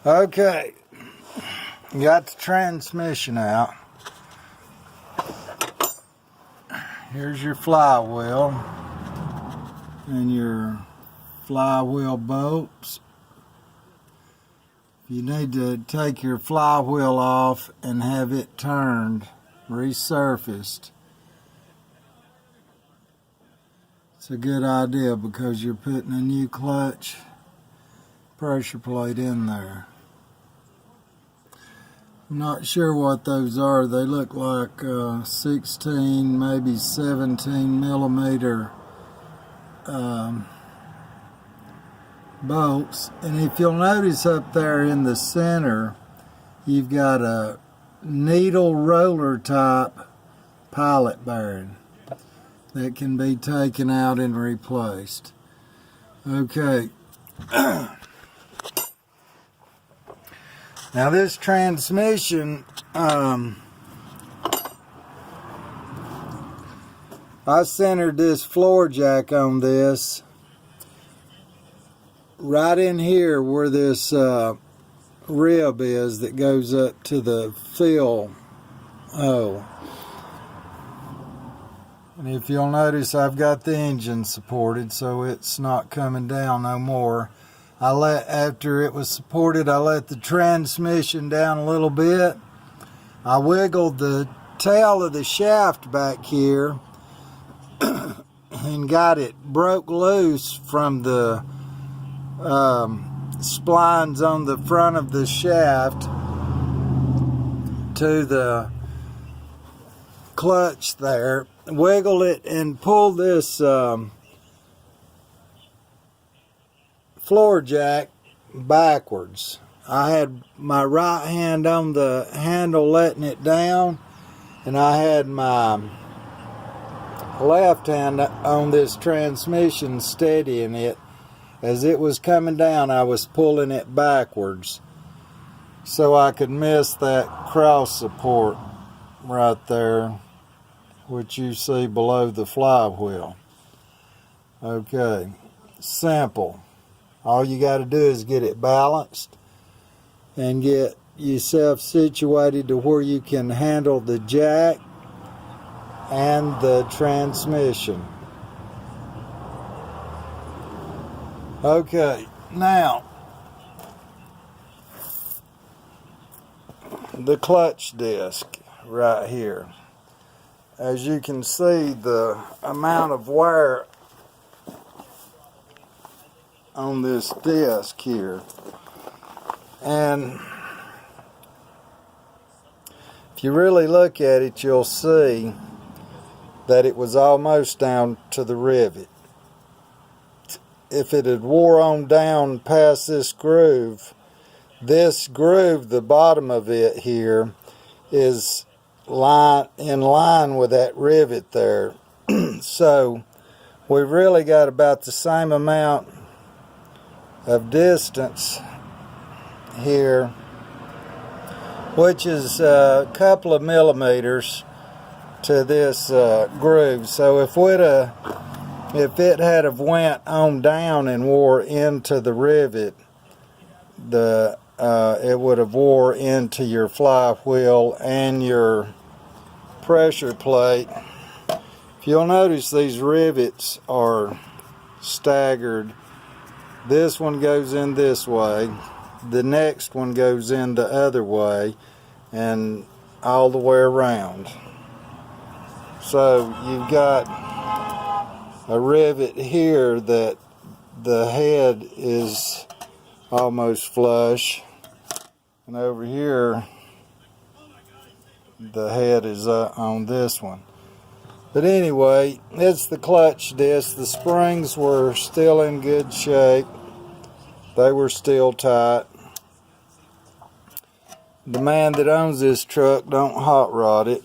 Okay, got the transmission out. Here's your flywheel and your flywheel bolts. You need to take your flywheel off and have it turned, resurfaced. It's a good idea because you're putting a new clutch pressure plate in there. I'm not sure what those are. They look like 16, maybe 17 millimeter bolts. And if you'll notice up there in the center, you've got a needle roller type pilot bearing that can be taken out and replaced. Okay. Now this transmission, I centered this floor jack on this right in here where this rib is that goes up to the fill hole. And if you'll notice, I've got the engine supported, so it's not coming down no more. After it was supported, I let the transmission down a little bit. I wiggled the tail of the shaft back here and got it broke loose from the splines on the front of the shaft to the clutch there. Wiggle it and pull this floor jack backwards. I had my right hand on the handle letting it down, and I had my left hand on this transmission steadying it. As it was coming down, I was pulling it backwards so I could miss that cross support right there, which you see below the flywheel. Okay, simple. All you got to do is get it balanced and get yourself situated to where you can handle the jack and the transmission. Okay, now the clutch disc right here. As you can see, the amount of wire on this disc here, and if you really look at it, you'll see that it was almost down to the rivet. If it had wore on down past this groove, the bottom of it here is in line with that rivet there. So we've really got about the same amount of distance here, which is a couple of millimeters to this groove. So if it had have went on down and wore into the rivet, it would have wore into your flywheel and your pressure plate. If you'll notice, these rivets are staggered. This one goes in this way, the next one goes in the other way, and all the way around. So you've got a rivet here that the head is almost flush, and over here the head is on this one. But anyway, it's the clutch disc. The springs were still in good shape. They were still tight. The man that owns this truck don't hot rod it,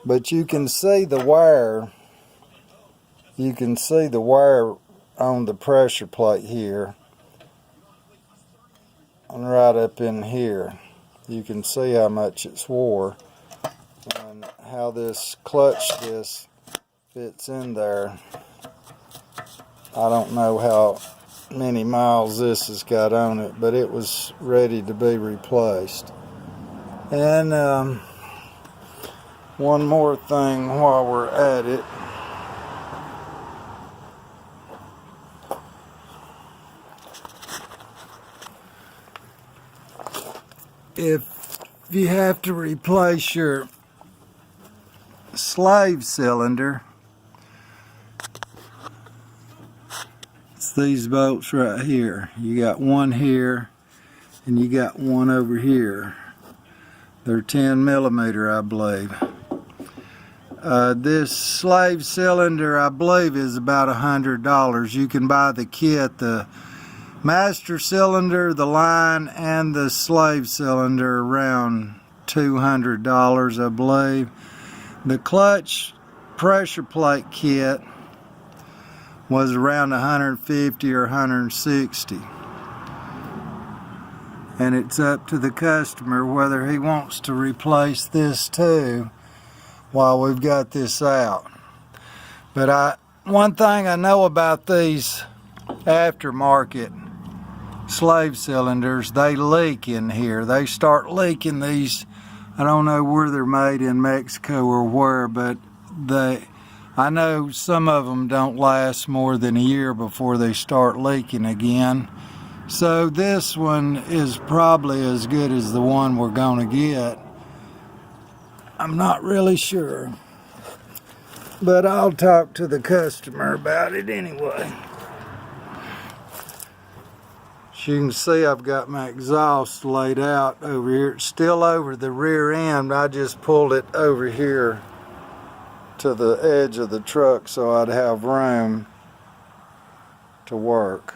but you can see the wire. You can see the wire on the pressure plate here, and right up in here. You can see how much it's wore and how this clutch disc fits in there. I don't know how many miles this has got on it, but it was ready to be replaced. And one more thing while we're at it. If you have to replace your slave cylinder, it's these bolts right here. You got one here and you got one over here. They're 10 millimeter, I believe. This slave cylinder, I believe, is about $100. You can buy the kit, the master cylinder, the line, and the slave cylinder around $200, I believe. The clutch pressure plate kit was around $150 or $160. And it's up to the customer whether he wants to replace this too while we've got this out. But one thing I know about these aftermarket slave cylinders, they leak in here. They start leaking these. I don't know where they're made, in Mexico or where, but I know some of them don't last more than a year before they start leaking again. So this one is probably as good as the one we're going to get. I'm not really sure, but I'll talk to the customer about it anyway. As you can see, I've got my exhaust laid out over here. It's still over the rear end. I just pulled it over here to the edge of the truck so I'd have room to work.